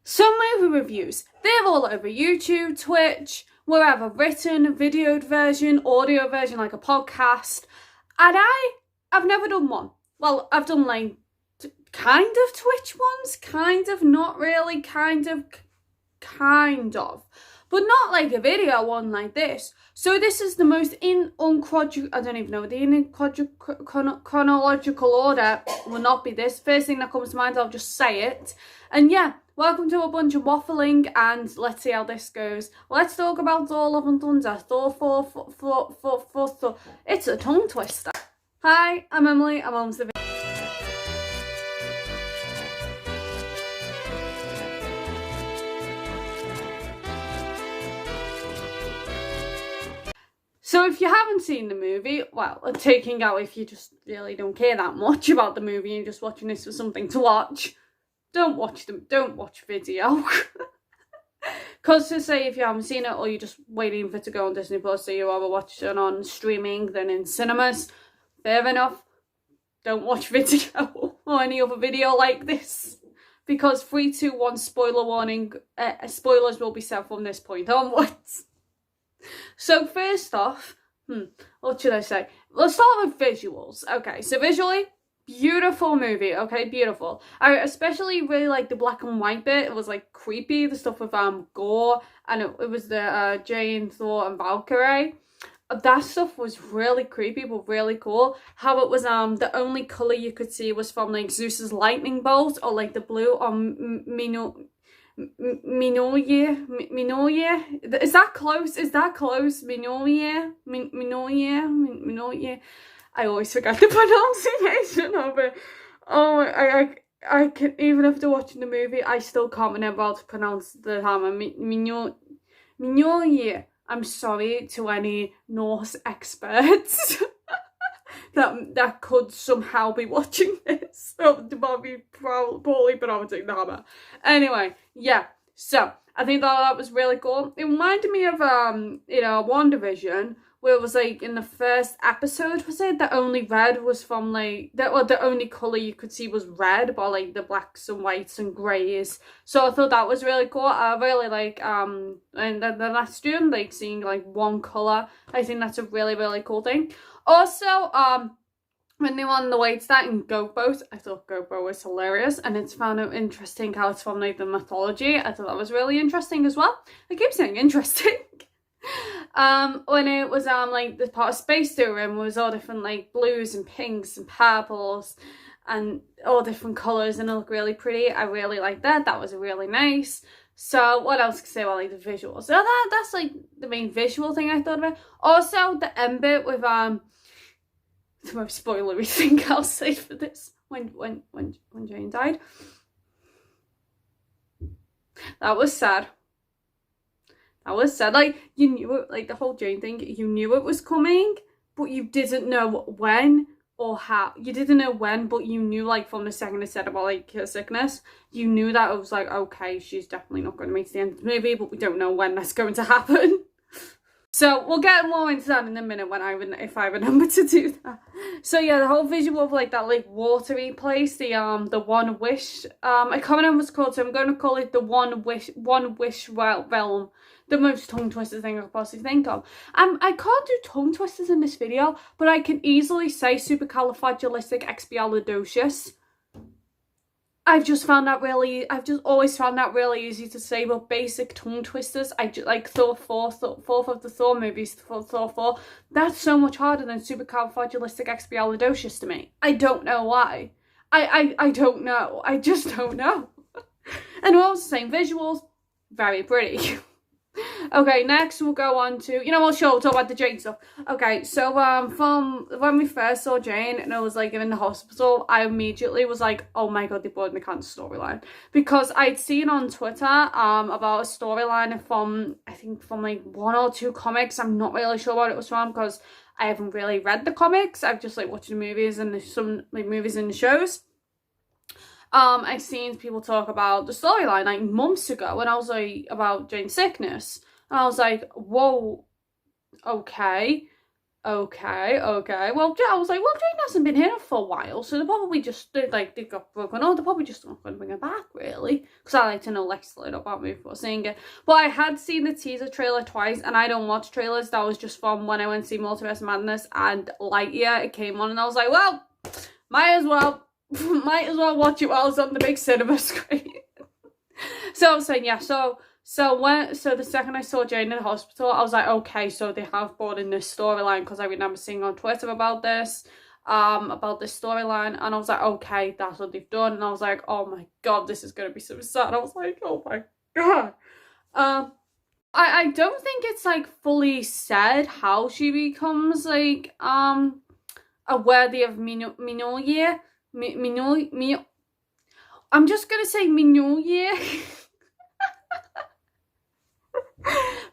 Some movie reviews, they're all over YouTube, Twitch, wherever, written, videoed version, audio version, like a podcast. And I've never done one. Well, I've done like kind of Twitch ones, kind of, not really, kind of. But not like a video one like this. So this is the most I don't even know, the chronological order will not be this. First thing that comes to mind, I'll just say it. And yeah, welcome to a bunch of waffling, and let's see how this goes. Let's talk about Thor Love and Thunder. Thor. It's a tongue twister. Hi, I'm Emily, I'm on the video. So if you haven't seen the movie, well, taking out if you just really don't care that much about the movie and you're just watching this for something to watch, don't watch video. Because to say if you haven't seen it or you're just waiting for it to go on Disney Plus, so you rather watch it on streaming than in cinemas, fair enough. Don't watch video or any other video like this. Because 3, 2, 1 spoiler warning, spoilers will be set from this point onwards. So first off, what should I say? Let's start with visuals. Okay, so visually, beautiful movie. Okay, beautiful. I especially really like the black and white bit. It was like creepy, the stuff with gore, and it was the Jane, Thor, and Valkyrie. That stuff was really creepy but really cool. How it was the only colour you could see was from like Zeus's lightning bolt, or like the blue on Minoye. Is that close? Minoye. I always forget the pronunciation of it. Oh, I can, even after watching the movie, I still can't remember how to pronounce the hammer. Minoye. I'm sorry to any Norse experts that could somehow be watching this. I'll be poorly pronouncing the hammer. Anyway, yeah. So I think that was really cool. It reminded me of WandaVision, where it was like in the first episode, was it, the only red was from like the only colour you could see was red, but like the blacks and whites and greys. So I thought that was really cool. I really like and the last student, like seeing like one colour. I think that's a really, really cool thing. Also, when they were on the way to that in GoPros, I thought GoPro was hilarious, and it's found it interesting how it's from like the mythology. I thought that was really interesting as well. I keep saying interesting. When it was like the part of space touring was all different like blues and pinks and purples and all different colours, and it looked really pretty. I really liked that. That was really nice. So what else can I say about like the visuals? So that's like the main visual thing I thought about. Also the end bit with the most spoilery thing I'll say for this, when Jane died. That was sad. Like, you knew it, like the whole Jane thing, you knew it was coming, but you didn't know when or how. You didn't know when, but you knew like from the second it said about like her sickness, you knew that it was like, okay, she's definitely not going to make it to the end of the movie, but we don't know when that's going to happen. So we'll get more into that in a minute if I remember to do that. So yeah, the whole visual of like that like watery place, the One Wish, I can't remember what it's called, so I'm going to call it the One Wish realm. The most tongue twister thing I could possibly think of. I can't do tongue twisters in this video, but I can easily say supercalifragilisticexpialidocious. I've just always found that really easy to say, but basic tongue twisters, I just like Thor 4, fourth of the Thor movies, Thor 4, that's so much harder than supercalifragilisticexpialidocious to me. I don't know why. I don't know. I just don't know. And we're also saying visuals, very pretty. Okay, next we'll go on to, we'll talk about the Jane stuff. Okay, so from when we first saw Jane and I was like in the hospital, I immediately was like, oh my god, they brought in the cancer storyline. Because I'd seen on Twitter about a storyline from, I think from like 1 or 2 comics. I'm not really sure what it was from because I haven't really read the comics. I've just like watched the movies and some like movies and shows. I've seen people talk about the storyline like months ago when I was like about Jane's sickness, and I was like, whoa, okay, okay. Well, I was like, well, Jane hasn't been here for a while, so they're probably just, they got broken up. They're probably just not going to bring her back, really. Because I like to know less about me before seeing it. But I had seen the teaser trailer twice, and I don't watch trailers. That was just from when I went to see Multiverse of Madness and Lightyear. It came on, and I was like, well, might as well watch it while it's on the big cinema screen. So I was saying, yeah, so the second I saw Jane in the hospital, I was like, okay, so they have brought in this storyline, because I remember seeing on Twitter about this storyline, and I was like, okay, that's what they've done. And I was like, oh my god, this is gonna be so sad. I was like, oh my god. I don't think it's like fully said how she becomes like a worthy of Mignola. I'm just gonna say Mignola.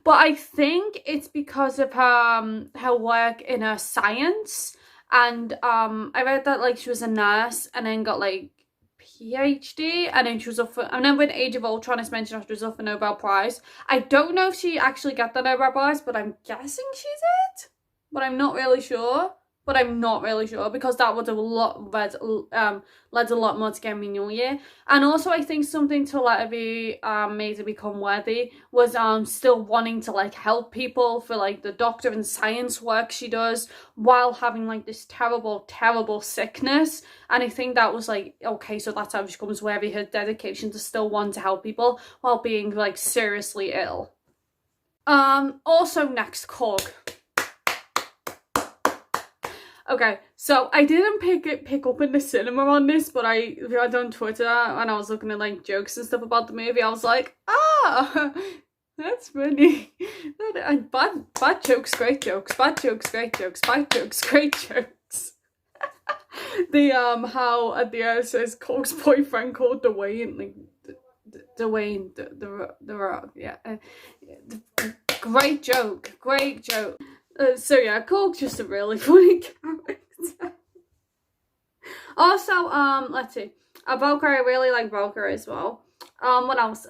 But I think it's because of her work in her science, and I read that like she was a nurse and then got like PhD, and then she was up for, I remember in Age of Ultron it's mentioned she was up for Nobel Prize. I don't know if she actually got the Nobel Prize, but I'm guessing she did, but I'm not really sure. Because that would have led a lot more to get Mignola. And also I think something to let her be made her become worthy was still wanting to like help people for like the doctor and science work she does while having like this terrible sickness. And I think that was like, okay, so that's how she becomes worthy, her dedication to still want to help people while being like seriously ill. Also next, Korg. Okay, so I didn't pick up in the cinema on this, but I read on Twitter and I was looking at like jokes and stuff about the movie. I was like, that's funny. And bad jokes, great jokes. Bad jokes, great jokes. Bad jokes, great jokes. The how at the end it says Korg's boyfriend called Dwayne, like Dwayne, yeah. Great joke. So yeah, Korg's just a really funny character. Also, let's see. Valkyrie, I really like Valkyrie as well. What else?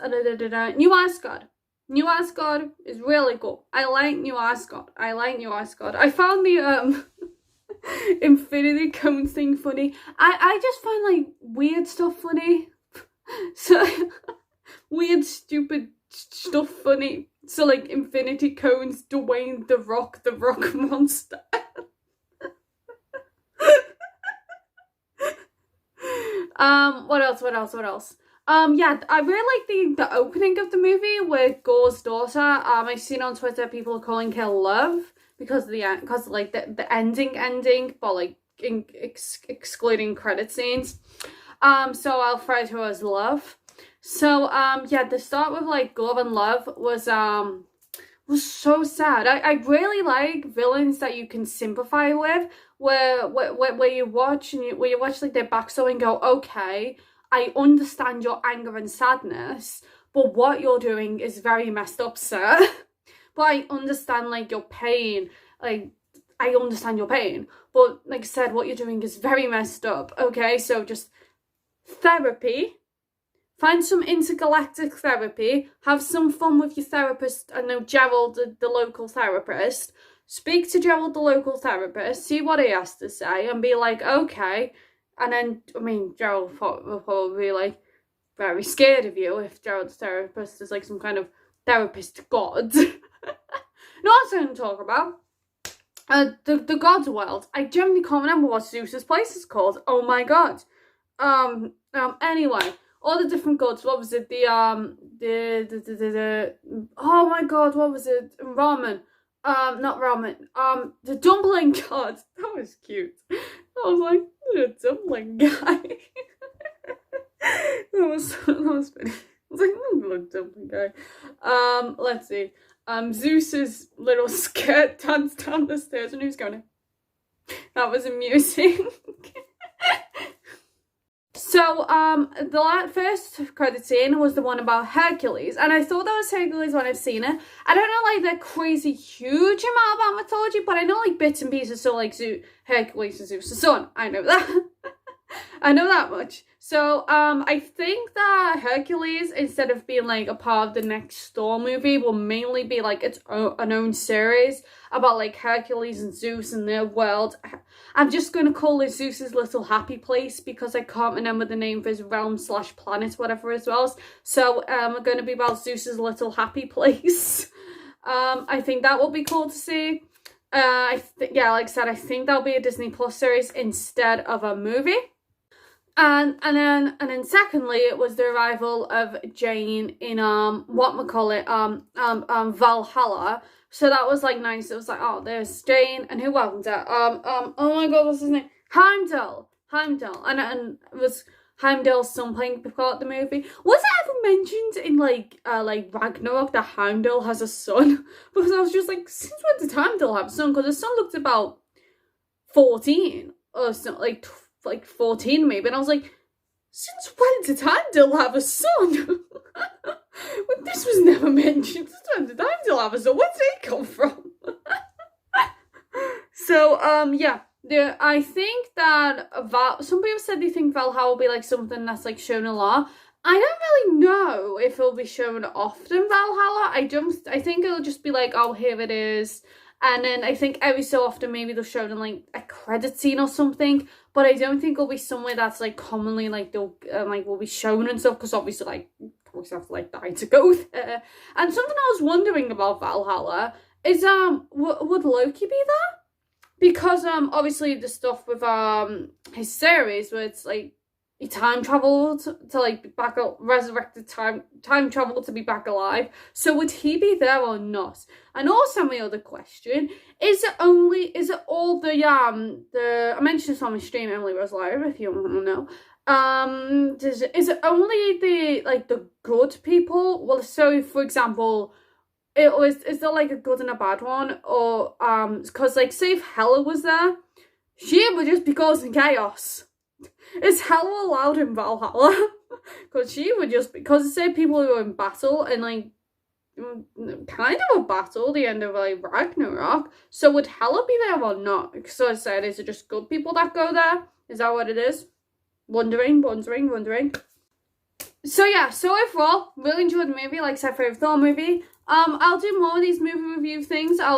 New Asgard. New Asgard is really cool. I like New Asgard. I found the Infinity Cones thing funny. I just find like weird stuff funny. So weird, stupid stuff funny. So like Infinity Cones, Dwayne the Rock monster. What else? Yeah, I really like the opening of the movie with Gore's daughter. I've seen on Twitter people calling her Love because like the ending, but like excluding credit scenes. So I'll refer to her as Love. So yeah, the start with like Gore and Love was so sad. I really like villains that you can sympathize with, where you watch like their backstory and go, okay, I understand your anger and sadness, but what you're doing is very messed up, sir. But I understand like your pain, like I understand your pain, but like I said, what you're doing is very messed up. Okay, so just therapy. Find some intergalactic therapy, have some fun with your therapist. I know Gerald, the local therapist. Speak to Gerald, the local therapist, see what he has to say, and be like, okay. And then, I mean, Gerald will probably be like very scared of you if Gerald's therapist is like some kind of therapist god. Not something to talk about. The God's World. I generally can't remember what Zeus's place is called. Oh my god. Anyway. All the different gods. What was it? Oh my god, what was it? Ramen. Not ramen. The dumpling god. That was cute. I was like, the dumpling guy. that was funny. I was like, the dumpling guy. Let's see. Zeus's little skirt danced down the stairs and he was going. That was amusing. So, the first credit scene was the one about Hercules, and I thought that was Hercules when I've seen it. I don't know, like, the crazy huge amount about mythology, but I know, like, bits and pieces, so, like, Hercules and Zeus' son, I know that. I know that much. So I think that Hercules, instead of being like a part of the next Thor movie, will mainly be like an own series about like Hercules and Zeus and their world. I'm just going to call it Zeus's Little Happy Place because I can't remember the name of his realm / planet, whatever it was. So I'm going to be about Zeus's Little Happy Place. I think that will be cool to see. Yeah, like I said, I think that'll be a Disney Plus series instead of a movie. And then secondly, it was the arrival of Jane in Valhalla. So that was like nice. It was like, oh, there's Jane, and who wasn't it? Oh my god, what's his name? Heimdall, and it was Heimdall's son playing part of the movie. Was it ever mentioned in like Ragnarok that Heimdall has a son? Because I was just like, since when did Heimdall have a son? Because his son looked about 14 or something, like 14 maybe, and I was like, since when did Heimdall have a son? Well, this was never mentioned. Since when did Heimdall have a son? Where did he come from? So yeah, I think that some people said they think Valhalla will be like something that's like shown a lot. I don't really know if it'll be shown often, Valhalla. I think it'll just be like, oh, here it is. And then I think every so often maybe they'll show it in like a credit scene or something. But I don't think it'll be somewhere that's like commonly like they'll will be shown and stuff, because obviously like we have to like die to go there. And something I was wondering about Valhalla is would Loki be there? Because obviously the stuff with his series where it's like he time traveled to like be back up, resurrected time travel to be back alive. So would he be there or not? And also my other question, is it all the I mentioned this on my stream, EmilyRoseLive, if you want to know. Is it only the good people? Well, so for example, is there like a good and a bad one? Or because like say if Hela was there, she would just be causing chaos. Is Hela allowed in Valhalla? Because she would just, because say people who are in battle and like kind of a battle, the end of like Ragnarok. So would Hela be there or not? So I said, is it just good people that go there? Is that what it is? Wondering. So yeah, so overall, really enjoyed the movie. Like I said, favorite Thor movie. I'll do more of these movie review things. I'll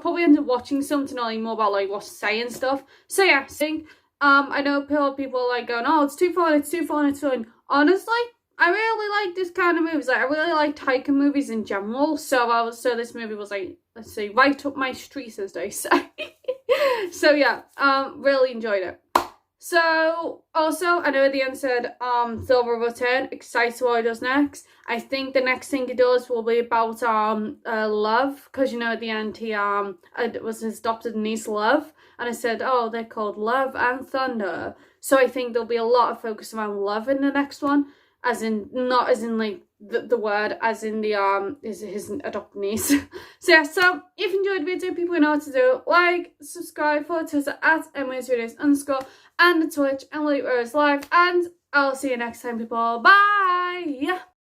probably end up watching some to know like more about like what's saying stuff. So yeah, I know people are like going, oh, it's too fun. Honestly, I really like this kind of movies. Like, I really like Taika movies in general. So this movie was like, let's see, right up my street, as they say. So yeah, really enjoyed it. So also, I know at the end said, Thor will return. Excited to what he does next. I think the next thing he does will be about love, because you know at the end he was his adopted niece Love, and I said, oh, they're called Love and Thunder. So I think there'll be a lot of focus around love in the next one, as in not as in like the word, as in the his adopted niece. So yeah, so if you enjoyed the video, people know what to do. Like, subscribe, follow Twitter at EmilyRoseLive_, and the Twitch EmilyRoseLive, and I'll see you next time, people. Bye.